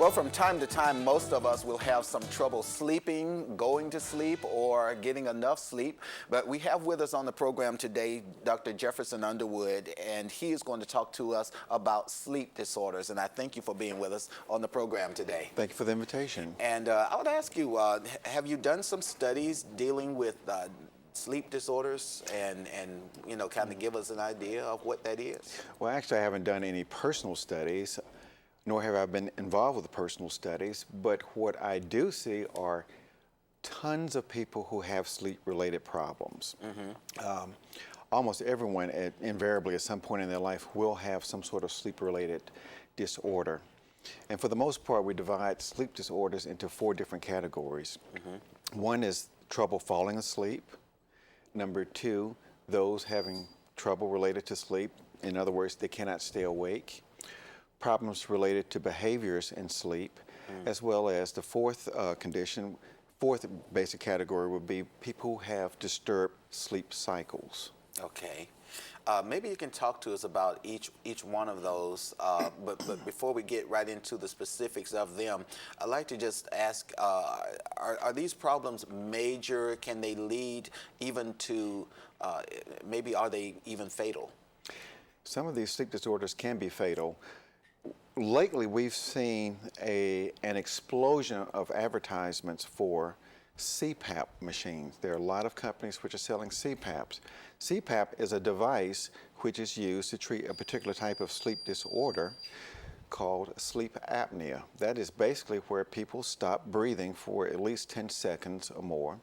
Well, from time to time, most of us will have some trouble sleeping, going to sleep, or getting enough sleep. But we have with us on the program today Dr. Jefferson Underwood, and he is going to talk to us about sleep disorders. And I thank you for being with us on the program today. Thank you for the invitation. And I would ask you, have you done some studies dealing with sleep disorders and you know, kind of give us an idea of what that is? Well, actually, I haven't done any personal studies, nor have I been involved with the personal studies, but what I do see are tons of people who have sleep-related problems. Almost everyone, invariably, at some point in their life, will have some sort of sleep-related disorder. And for the most part, we divide sleep disorders into 4 different categories. One is trouble falling asleep. Number 2, those having trouble related to sleep. In other words, they cannot stay awake. Problems related to behaviors in sleep, as well as the fourth basic category would be people who have disturbed sleep cycles. Okay. Maybe you can talk to us about each one of those, but before we get right into the specifics of them, I'd like to just ask, are these problems major? Can they lead even to, maybe are they even fatal? Some of these sleep disorders can be fatal. Lately, we've seen an explosion of advertisements for CPAP machines. There are a lot of companies which are selling CPAPs. CPAP is a device which is used to treat a particular type of sleep disorder called sleep apnea. That is basically where people stop breathing for at least 10 seconds or more,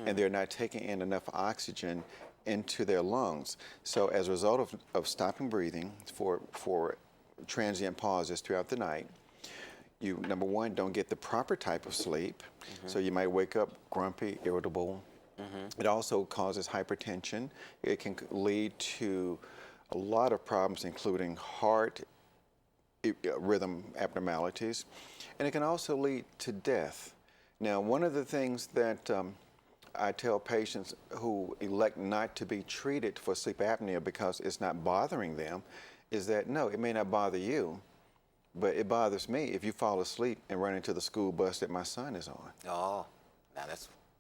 and they're not taking in enough oxygen into their lungs. So as a result of stopping breathing for transient pauses throughout the night, you, number one, don't get the proper type of sleep. So you might wake up grumpy, irritable. It also causes hypertension. It can lead to a lot of problems, including heart rhythm abnormalities. And it can also lead to death. Now, one of the things that I tell patients who elect not to be treated for sleep apnea because it's not bothering them is that, no, it may not bother you, but it bothers me if you fall asleep and run into the school bus that my son is on. Oh, now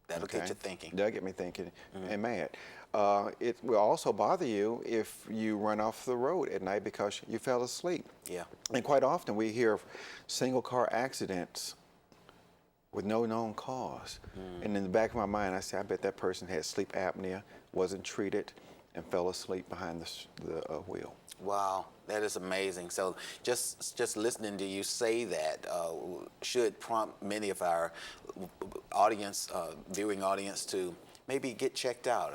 that'll get you thinking. That'll get me thinking and mad. It will also bother you if you run off the road at night because you fell asleep. Yeah. And quite often we hear of single car accidents with no known cause. And in the back of my mind, I say, I bet that person had sleep apnea, wasn't treated, and fell asleep behind the wheel. Wow, that is amazing. So just listening to you say that should prompt many of our audience, viewing audience, to maybe get checked out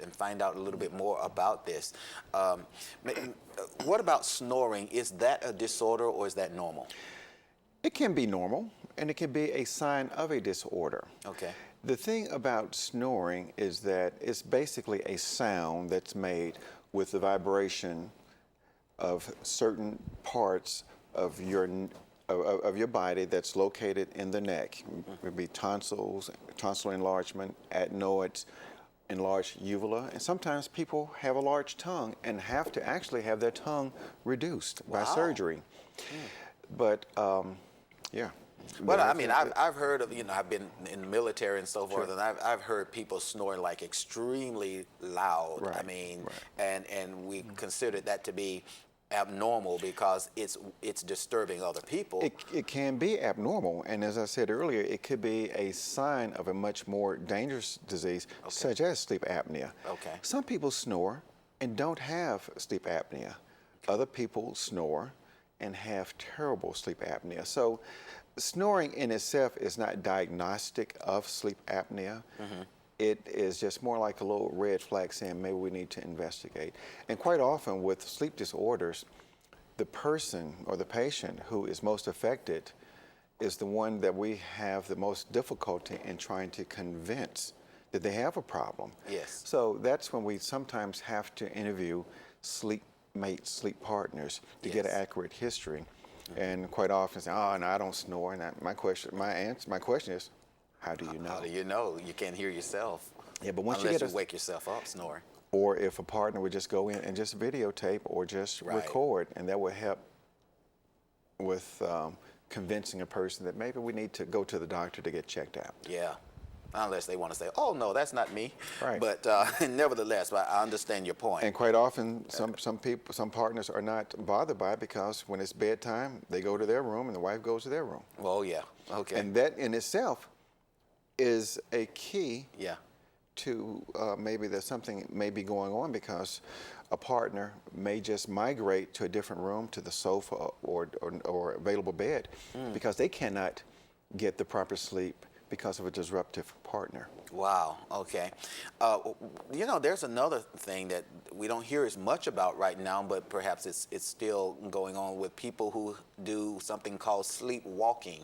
and find out a little bit more about this. What about snoring? Is that a disorder or is that normal? It can be normal, and it can be a sign of a disorder. Okay. The thing about snoring is that it's basically a sound that's made with the vibration of certain parts of your body that's located in the neck. It would be tonsils, tonsil enlargement, adenoids, enlarged uvula, and sometimes people have a large tongue and have to actually have their tongue reduced by surgery. But yeah. Well, I mean, I've heard of, you know, I've been in the military and so forth, and I've heard people snoring like extremely loud. Right. I mean, and we consider that to be abnormal because it's disturbing other people. It can be abnormal, and as I said earlier, it could be a sign of a much more dangerous disease, such as sleep apnea. Okay. Some people snore and don't have sleep apnea. Other people snore and have terrible sleep apnea. So snoring in itself is not diagnostic of sleep apnea. It is just more like a little red flag saying maybe we need to investigate. And quite often with sleep disorders, the person or the patient who is most affected is the one that we have the most difficulty in trying to convince that they have a problem. Yes. So that's when we sometimes have to interview sleep mates, sleep partners to get an accurate history. And quite often say, oh, no, I don't snore. And my question is, how do you know? How do you know? You can't hear yourself. Yeah, but once unless you wake yourself up snoring. Or if a partner would just go in and just videotape or just record, and that would help with convincing a person that maybe we need to go to the doctor to get checked out. Yeah. Unless they want to say, oh, no, that's not me. Right. But nevertheless, I understand your point. And quite often, some partners are not bothered by it because when it's bedtime, they go to their room and the wife goes to their room. Oh, yeah. Okay. And that in itself is a key Yeah. to maybe there's something may be going on because a partner may just migrate to a different room, to the sofa or available bed, because they cannot get the proper sleep because of a disruptive partner. Wow. Okay. You know, there's another thing that we don't hear as much about right now, but perhaps it's still going on with people who do something called sleepwalking.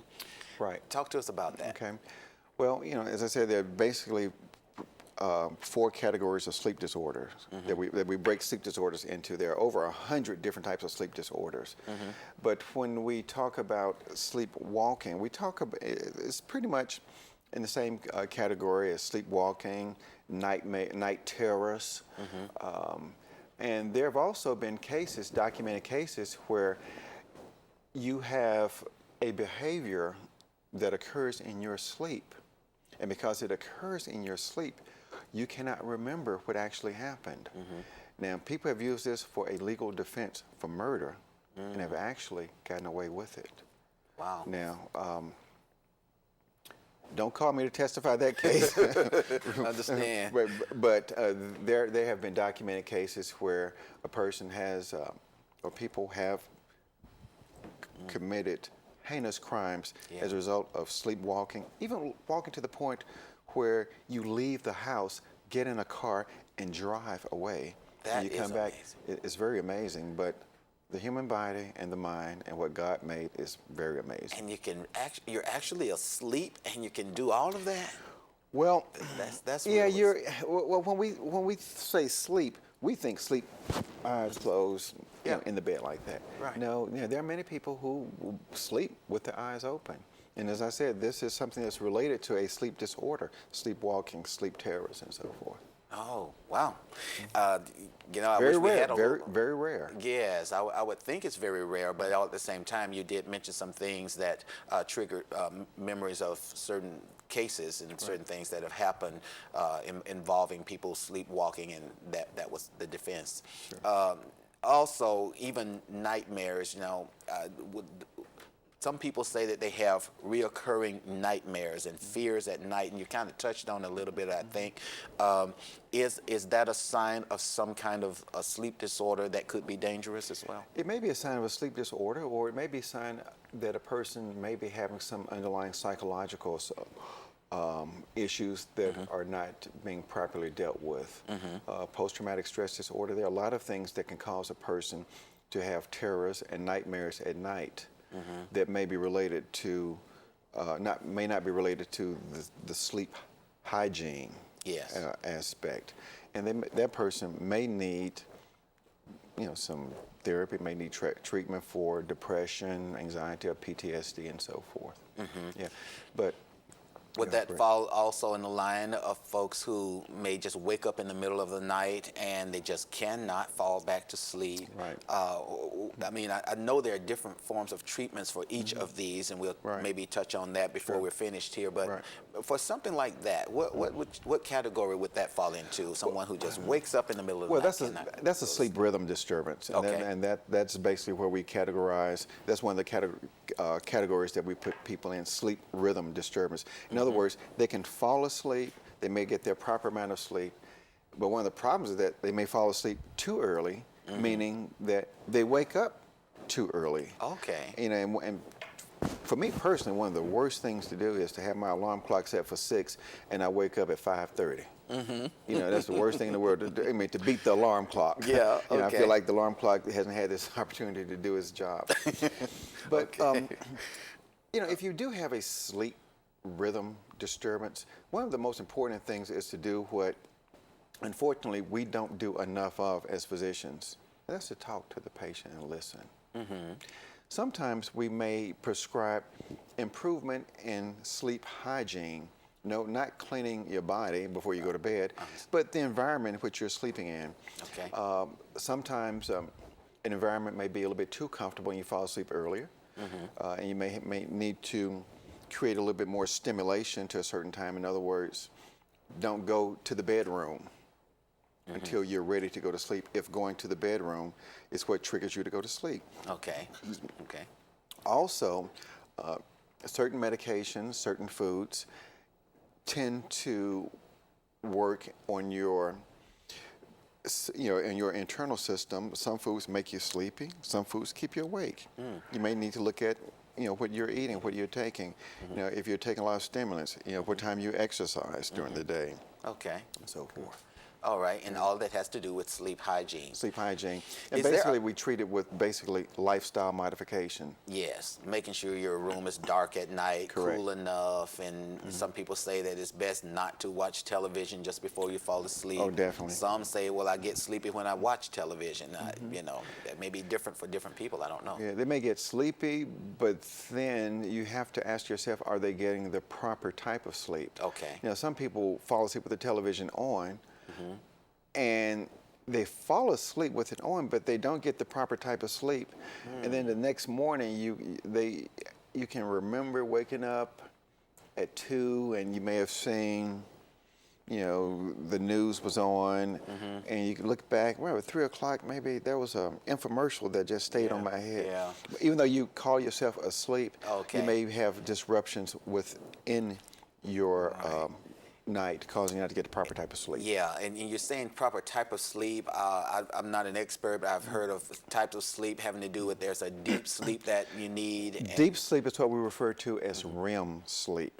Right. Talk to us about that. Okay. Well, you know, as I said, there are basically 4 categories of sleep disorders that we break sleep disorders into. There are over 100 different types of sleep disorders. But when we talk about sleepwalking, we talk about it's pretty much in the same category as sleepwalking, night terrors, and there have also been cases, documented cases, where you have a behavior that occurs in your sleep, and because it occurs in your sleep, you cannot remember what actually happened. Now, people have used this for a legal defense for murder and have actually gotten away with it. Wow. Now, don't call me to testify that case. Understand. But there have been documented cases where a person has, or people have committed heinous crimes as a result of sleepwalking, even walking to the point where you leave the house, get in a car, and drive away. That and you is come back. amazing. It's very amazing, but the human body and the mind and what God made is very amazing. And you're actually asleep and you can do all of that? Well, That's yeah, really well, when we say sleep, we think sleep, eyes closed, you know, in the bed like that. Right. No, you know, there are many people who sleep with their eyes open. And as I said, this is something that's related to a sleep disorder, sleepwalking, sleep terrors, and so forth. Oh, wow. You know, I Very wish we rare, had a very rare. Yes, I would think it's very rare, but all at the same time, you did mention some things that triggered memories of certain cases and certain things that have happened involving people sleepwalking, and that was the defense. Sure. Also, even nightmares, you know, some people say that they have reoccurring nightmares and fears at night, and you kind of touched on it a little bit, I think. Is that a sign of some kind of a sleep disorder that could be dangerous as well? It may be a sign of a sleep disorder, or it may be a sign that a person may be having some underlying psychological issues that are not being properly dealt with. Post-traumatic stress disorder, there are a lot of things that can cause a person to have terrors and nightmares at night that may be related to, may not be related to the sleep hygiene aspect. And that person may need, you know, some therapy, may need treatment for depression, anxiety, or PTSD, and so forth. Yeah, but would that fall also in the line of folks who may just wake up in the middle of the night and they just cannot fall back to sleep? Right. I mean, I know there are different forms of treatments for each of these, and we'll maybe touch on that before we're finished here. But for something like that, what category would that fall into? Someone who just wakes up in the middle of the night? That's a sleep rhythm disturbance, and that's basically where we categorize. That's one of the categories that we put people in: sleep rhythm disturbance. In other words, they can fall asleep. They may get their proper amount of sleep, but one of the problems is that they may fall asleep too early, meaning that they wake up too early. Okay. You know, and for me personally, one of the worst things to do is to have my alarm clock set for 6 and I wake up at 5:30. You know, that's the worst thing in the world to do. I mean, to beat the alarm clock. Yeah, You know, I feel like the alarm clock hasn't had this opportunity to do its job. But, you know, if you do have a sleep rhythm disturbance, one of the most important things is to do what, unfortunately, we don't do enough of as physicians. That's to talk to the patient and listen. Sometimes we may prescribe improvement in sleep hygiene. No, not cleaning your body before you go to bed, but the environment in which you're sleeping in. Okay. Sometimes an environment may be a little bit too comfortable and you fall asleep earlier. and you may need to create a little bit more stimulation to a certain time. In other words, don't go to the bedroom until you're ready to go to sleep, if going to the bedroom is what triggers you to go to sleep. Okay. Okay. Also, certain medications, certain foods tend to work on your, in your internal system. Some foods make you sleepy. Some foods keep you awake. You may need to look at, what you're eating, what you're taking. If you're taking a lot of stimulants, what time you exercise during the day. Okay. And so forth. All right, and all that has to do with sleep hygiene. Sleep hygiene. And Is there basically, we treat it with basically lifestyle modification. Yes, making sure your room is dark at night, Correct. cool enough, and some people say that it's best not to watch television just before you fall asleep. Oh, definitely. Some say, well, I get sleepy when I watch television. That may be different for different people. I don't know. Yeah, they may get sleepy, but then you have to ask yourself, are they getting the proper type of sleep? Okay. Some people fall asleep with the television on, and they fall asleep with it on, but they don't get the proper type of sleep. And then the next morning, you can remember waking up at 2, and you may have seen, the news was on, and you can look back, well, at 3 o'clock, maybe there was an infomercial that just stayed on my head. Yeah. Even though you call yourself asleep, Okay. you may have disruptions within your night, causing you not to get the proper type of sleep. Yeah, and you're saying proper type of sleep. I'm not an expert, but I've heard of types of sleep having to do with there's a deep sleep that you need. Deep sleep is what we refer to as REM sleep.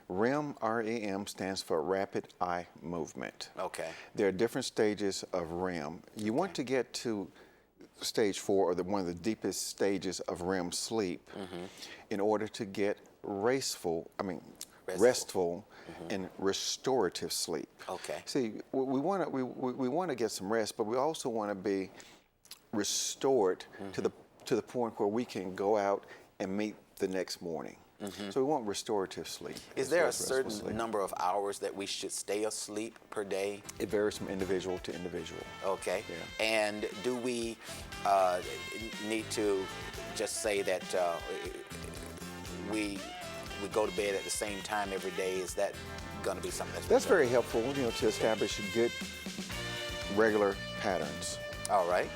REM, R-E-M, stands for rapid eye movement. Okay. There are different stages of REM. You want to get to stage 4, or one of the deepest stages of REM sleep, in order to get restful and restorative sleep. Okay. See, we want to get some rest, but we also want to be restored to the point where we can go out and meet the next morning. So we want restorative sleep. Is there a certain number of hours that we should stay asleep per day? It varies from individual to individual. Okay. Yeah. And do we need to just say that we go to bed at the same time every day? Is that going to be something that's very helpful, to establish good, regular patterns. All right.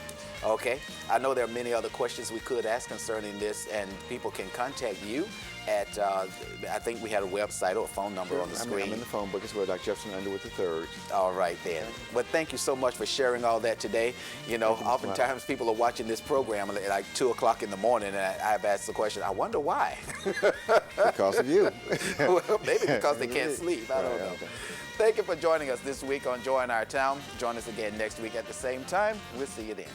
Okay. I know there are many other questions we could ask concerning this, and people can contact you at, I think we had a website or a phone number on the screen. I'm in the phone book. It's where Dr. Jefferson Underwood III. All right, then. But thank you so much for sharing all that today. Oftentimes people are watching this program at like 2 o'clock in the morning, and I've asked the question, I wonder why? Because of you. Well, maybe because they can't sleep. I don't know. Okay. Thank you for joining us this week on Joy in Our Town. Join us again next week at the same time. We'll see you then.